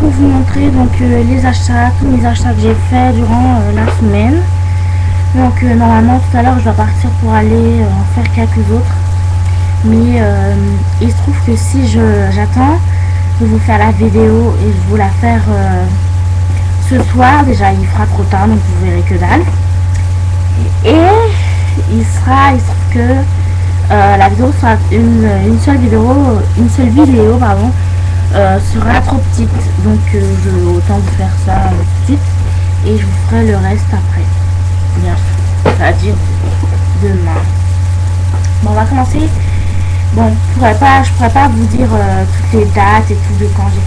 pour vous montrer donc les achats, tous mes achats que j'ai fait durant la semaine. Donc normalement tout à l'heure je dois partir pour aller en faire quelques autres. Mais il se trouve que si j'attends de vous faire la vidéo et je vous la faire ce soir, déjà il fera trop tard donc vous verrez que dalle. Et il se trouve que la vidéo sera une seule vidéo pardon, sera trop petite, donc je vais autant vous faire ça tout de suite et je vous ferai le reste après, bien sûr, c'est-à-dire demain. Bon, on va commencer. Bon, je pourrais pas vous dire toutes les dates et tout de quand j'ai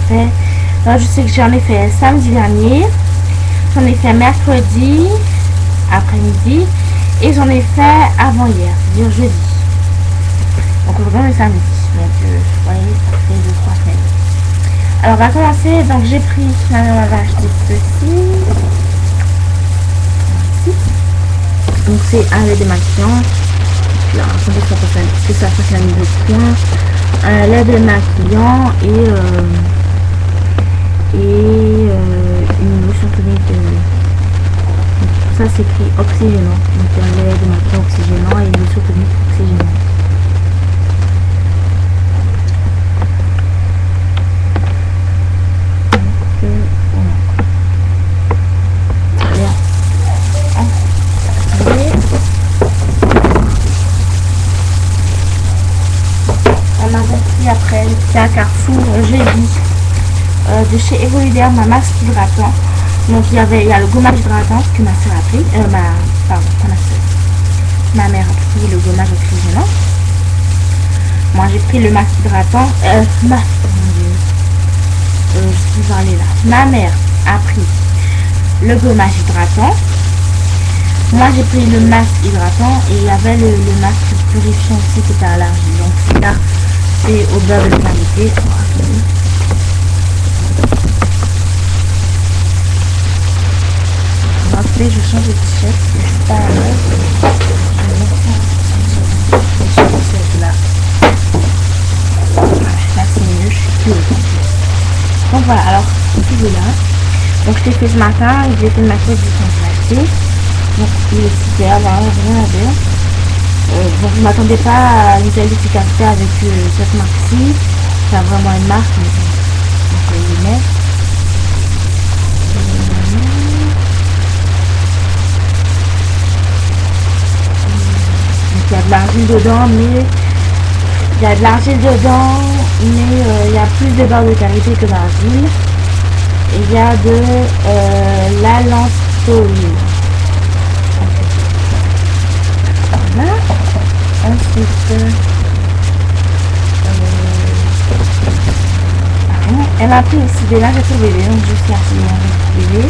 fait, je sais que j'en ai fait samedi dernier, j'en ai fait mercredi après-midi et j'en ai fait avant-hier, c'est-à-dire jeudi. Donc aujourd'hui on est samedi, donc vous voyez, ça fait 2-3 semaines. Alors on va commencer, donc j'ai pris, finalement on va acheter ceci. Donc c'est un lait démaquillant. Là, attendez que ça fasse la mise au point. Un lait démaquillant et une lotion tonique. Ça c'est écrit oxygénant. Donc un lait démaquillant oxygénant et une lotion tonique oxygénant. Après, c'est à Carrefour, j'ai vu de chez Evoluderm ma masque hydratant. Donc il y a le gommage hydratant que ma soeur a pris, ma mère a pris le gommage oxygénant. Moi j'ai pris le masque hydratant. Je suis parlé là. Ma mère a pris le gommage hydratant. Moi j'ai pris le masque hydratant et il y avait le masque purifiant aussi qui était à l'argile. Donc là c'est au beurre de qualité. Après je change de t-shirt, c'est pas à l'aise. Je vais mettre ça là. Là c'est mieux, je suis plus haute en plus. Donc voilà, alors tout est là. Donc je l'ai fait ce matin, je l'ai fait le matin du temps. Donc il est super, là, rien à dire. Donc je ne m'attendais pas à une telle efficacité avec cette marque-ci. C'est vraiment une marque, mais on peut y mettre. Donc il y a de l'argile dedans, mais il y a plus de beurre de karité que d'argile. Et il y a de l'alantoline. Voilà. Ensuite, elle m'a pris aussi des lingettes pour bébé, donc je suis acheté des lingettes pour bébé.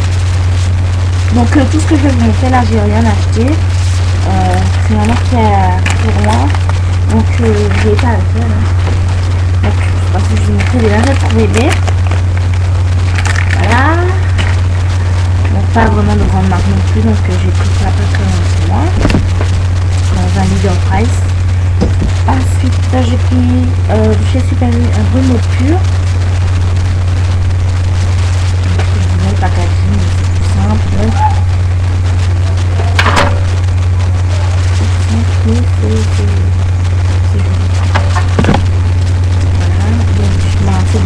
Donc tout ce que je vais vous montrer là, j'ai rien acheté. C'est ma mère qui a pour moi, donc je vais pas le faire. Donc parce que je vais vous montrer des lingettes pour bébé. Voilà. Donc pas vraiment de grande marque non plus, donc j'ai pris ça pas très loin chez moi. Dans un leader price. Ensuite j'ai pris chez Super U un Renault pur. Je vais le packaging, c'est plus simple. Voilà, donc je mets un peu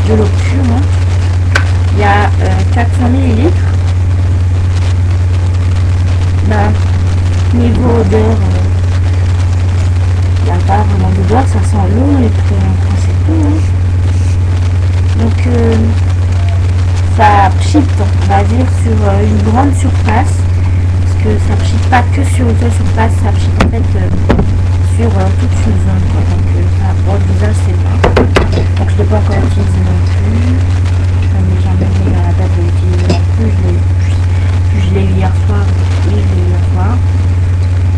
de l'eau pure. Hein. Il y a 400 ml. Niveau odeur, il n'y a pas vraiment d'odeur, ça sent l'eau et puis c'est tout. Hein. Donc ça pchite, on va dire, sur une grande surface, parce que ça pchite pas que sur une seule surface, ça pchite en fait sur toute une zone. Quoi. Donc pour le visage c'est bien. Donc je ne l'ai pas encore utilisé non plus. Je n'ai jamais mis à la table de l'utiliser non plus. Je l'ai eu hier soir. Oui, je l'ai eu hier soir.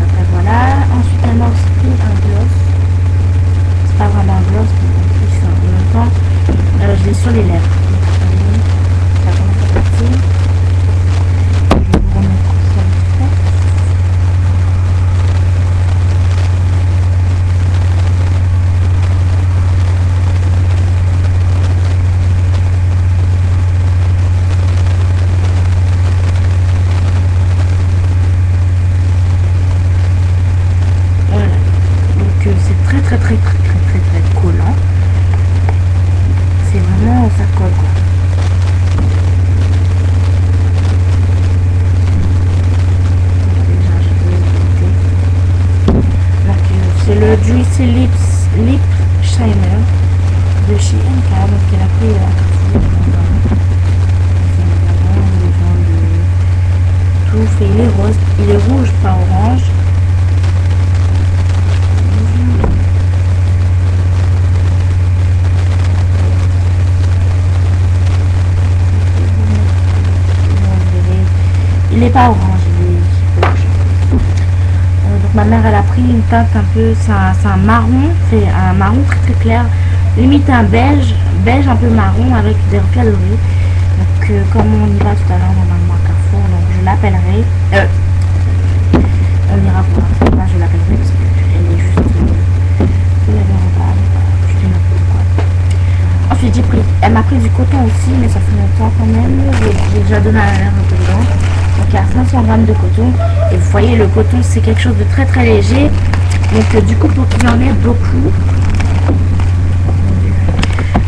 Après voilà. Ensuite elle m'a aussi pris un gloss. C'est pas vraiment un gloss, mais en plus en même temps je l'ai sur les lèvres. Ça commence à partir. Je vais vous remettre ça vite fait. très très très très très très collant. C'est vraiment, ça colle quoi. C'est le Juicy Lip Shiner de chez MK, donc il a pris à tout fait. Il est rose, il est rouge, pas orange. Il n'est pas orange, il est rouge. Donc ma mère elle a pris une teinte un peu, c'est un marron, c'est un marron très très clair, limite un beige un peu marron avec des reflets dorés. Donc comme on y va tout à l'heure normalement à Carrefour, donc je l'appellerai, on ira pour l'instant, je l'appellerai parce qu'elle est juste je dis n'importe quoi. Ensuite elle m'a pris du coton aussi, mais ça fait longtemps quand même, j'ai déjà donné à la mère un peu dedans. Donc il y a 500 grammes de coton et vous voyez le coton c'est quelque chose de très très léger, donc du coup pour qu'il y en ait beaucoup,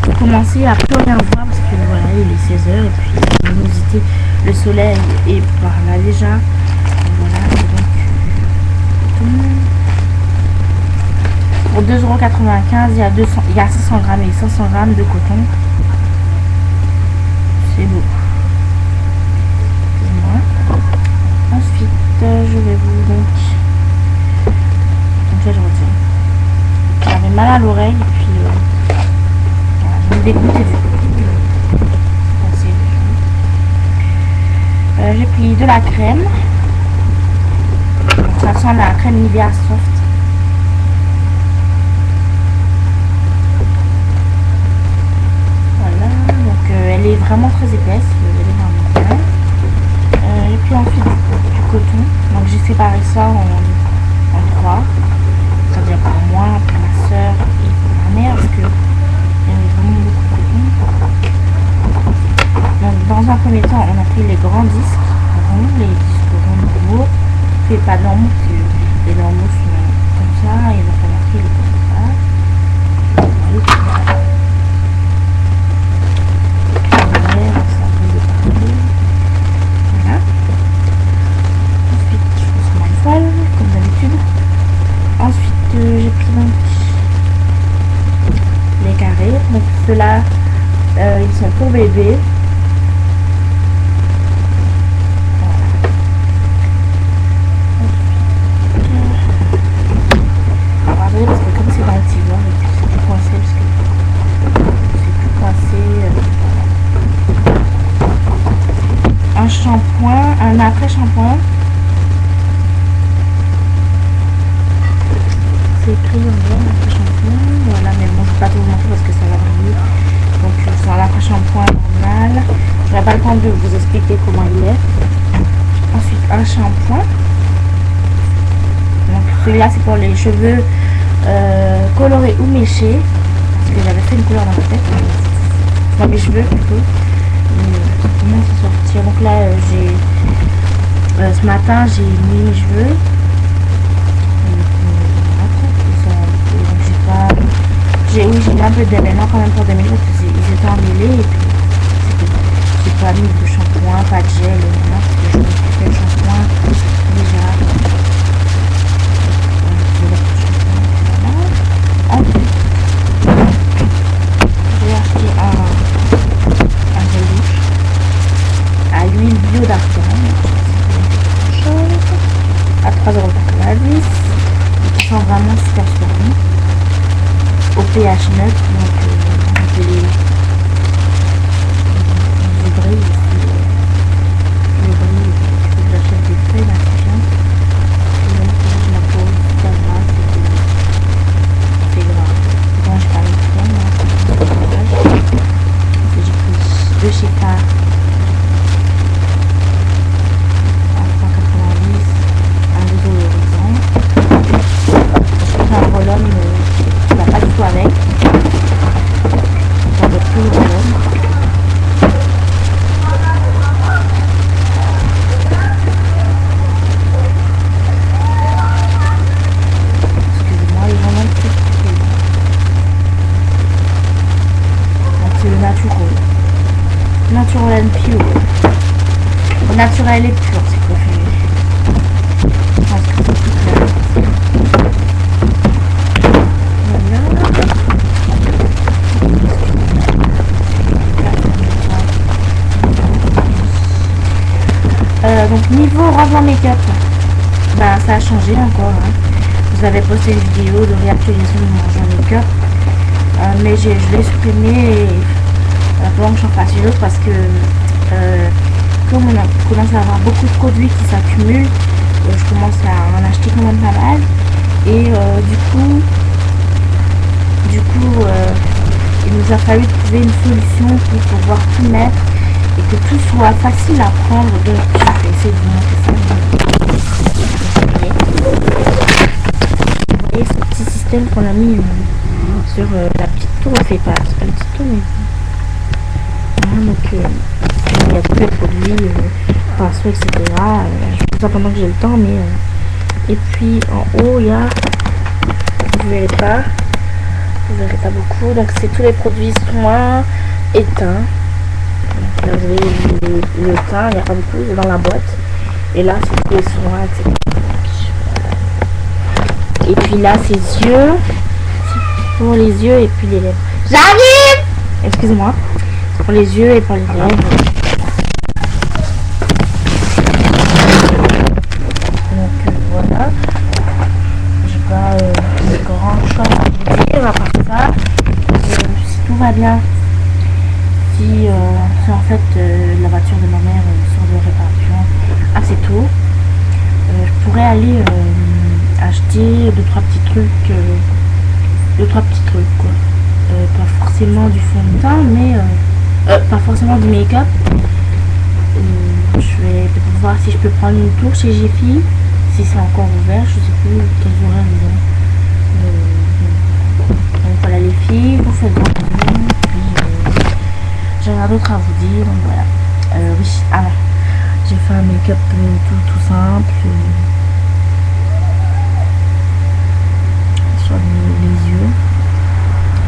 pour commencer à plus rien voir parce que voilà il est 16h et puis la luminosité, le soleil est par là déjà, voilà. Et donc pour 2,95 €, il y a 500 grammes et 500 grammes de coton, c'est beau. Ensuite, je vais vous donc là je retire. J'avais mal à l'oreille et puis voilà, je me dégoûtais du j'ai pris de la crème. Donc, ça sent la crème Nivea Soft. Voilà, donc elle est vraiment très épaisse. Et puis ensuite du coton, donc j'ai séparé ça en trois, c'est-à-dire pour moi, pour ma soeur et pour ma mère, parce que il y avait vraiment beaucoup de coton. Donc dans un premier temps on a pris les grands disques ronds, les disques ronds normaux, fait pas normaux, les normaux sont comme ça, et donc on a pris les comme ça. Comme d'habitude. Ensuite j'ai pris donc les carrés, donc ceux-là ils sont pour bébé. Voilà. Ensuite, parce que comme c'est dans le tiroir et puis c'est tout coincé parce que c'est tout coincé. Un shampoing, un après-shampoing. C'est pris en jaune après-shampoing, voilà, mais bon je ne vais pas tout vous montrer parce que ça va briller. Donc c'est un après-shampoing normal, je n'aurai pas le temps de vous expliquer comment il est. Ensuite un shampoing, donc celui-là c'est pour les cheveux colorés ou méchés, parce que j'avais fait une couleur dans ma tête, enfin mes cheveux plutôt, comment s'en sortir. Donc là j'ai ce matin j'ai mis mes cheveux. Oui, j'ai mis un peu d'éléments quand même pour des minutes parce qu'ils étaient emmêlés et puis j'ai pas mis de shampoing, pas de gel, parce que je me suis fait le shampoing déjà. Ensuite, j'ai acheté un gel douche à l'huile bio d'argan à 3,90 €. Qui sent vraiment super super bon. Au pH neutre, donc les brille que j'achète des feuilles là, c'est bien. Et donc la peau super grasse, c'est grave. Bon, j'ai pas mis de crème, j'ai pris de chez Car à 190, un désodorisant. J'ai pris un roll-on qui va pas du tout avec. and pure. Au naturel et pur, si vous préférez. Je pense que c'est tout clair. Voilà. Donc niveau rangement make-up, bah, ça a changé encore. Hein. Vous avez posté une vidéo de réactualisation de mon rangement make-up. Mais je l'ai supprimé et il va falloir que j'en fasse une autre parce que comme on commence à avoir beaucoup de produits qui s'accumulent, je commence à en acheter quand même pas mal et du coup il nous a fallu trouver une solution pour pouvoir tout mettre et que tout soit facile à prendre. Donc je vais essayer de vous montrer ça. Vous voyez ce petit système qu'on a mis sur la petite tour, c'est pas la petite tour, mais voilà, donc il y a tous les produits, pinceaux, etc. Je fais ça pendant que j'ai le temps, mais et puis en haut il y a, vous verrez pas beaucoup, donc c'est tous les produits soins et teint. Donc là vous avez le teint, il n'y a pas beaucoup, c'est dans la boîte, et là c'est tous les soins, etc. Et puis là ses yeux, pour les yeux et puis les lèvres. J'arrive! Excusez-moi. Pour les yeux et pour les lèvres. Donc voilà. J'ai pas grand chose à vous dire à part ça. Si tout va bien, si en fait la voiture de ma mère sort de réparation assez tôt, je pourrais aller acheter deux trois petits trucs quoi. Pas forcément du fond de teint, mais pas forcément du make-up. Je vais peut-être voir si je peux prendre une tour chez Jiffy, si c'est encore ouvert, je sais plus quels horaires ils ont. Donc voilà les filles, vous faites bon, puis j'ai rien d'autre à vous dire, donc voilà. Oui, ah non, j'ai fait un make-up tout simple. Sur les yeux,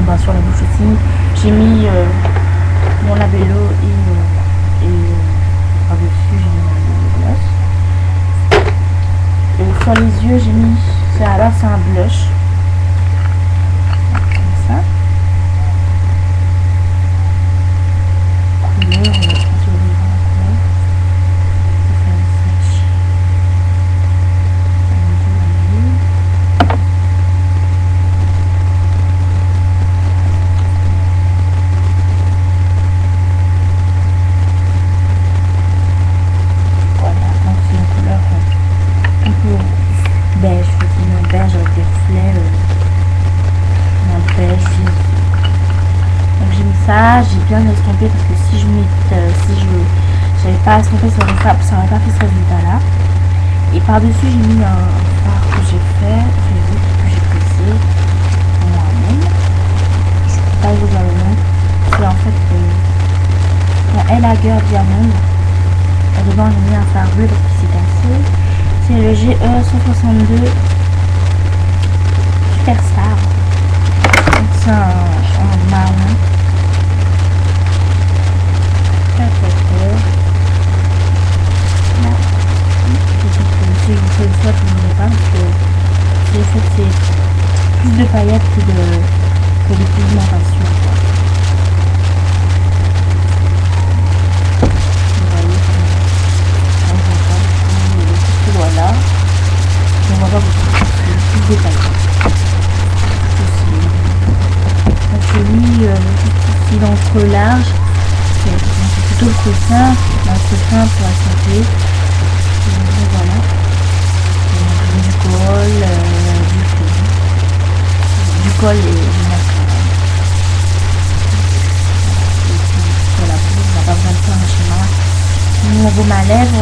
bah, sur la bouche aussi. J'ai mis mon labello et par-dessus j'ai mis mon blush. Et sur les yeux j'ai mis, c'est un blush. Comme ça. Couleur, on va choisir la couleur. J'ai bien estompé parce que si j'avais pas estompé, ça aurait pas fait ce résultat là. Et par dessus j'ai mis un fard que j'ai fait, que j'ai pressé moi-même. Je peux pas vous dire le nom. C'est en fait quand Elager Diamond. Dedans j'ai mis un fard bleu parce qu'il s'est cassé. C'est le GE162 Superstar. Donc c'est un marron. Si je vous fais le swatch, vous ne voulez pas parce que c'est plus de paillettes que de pigmentation. Vous voyez, voilà. On va voir plus de paillettes. Donc j'ai mis ici l'encre large. C'est plutôt le coussin, l'encre fin pour la santé. Voilà. Du col et du mascara. Pour la peau, on n'a pas besoin de faire un schéma. Au niveau de ma lèvre,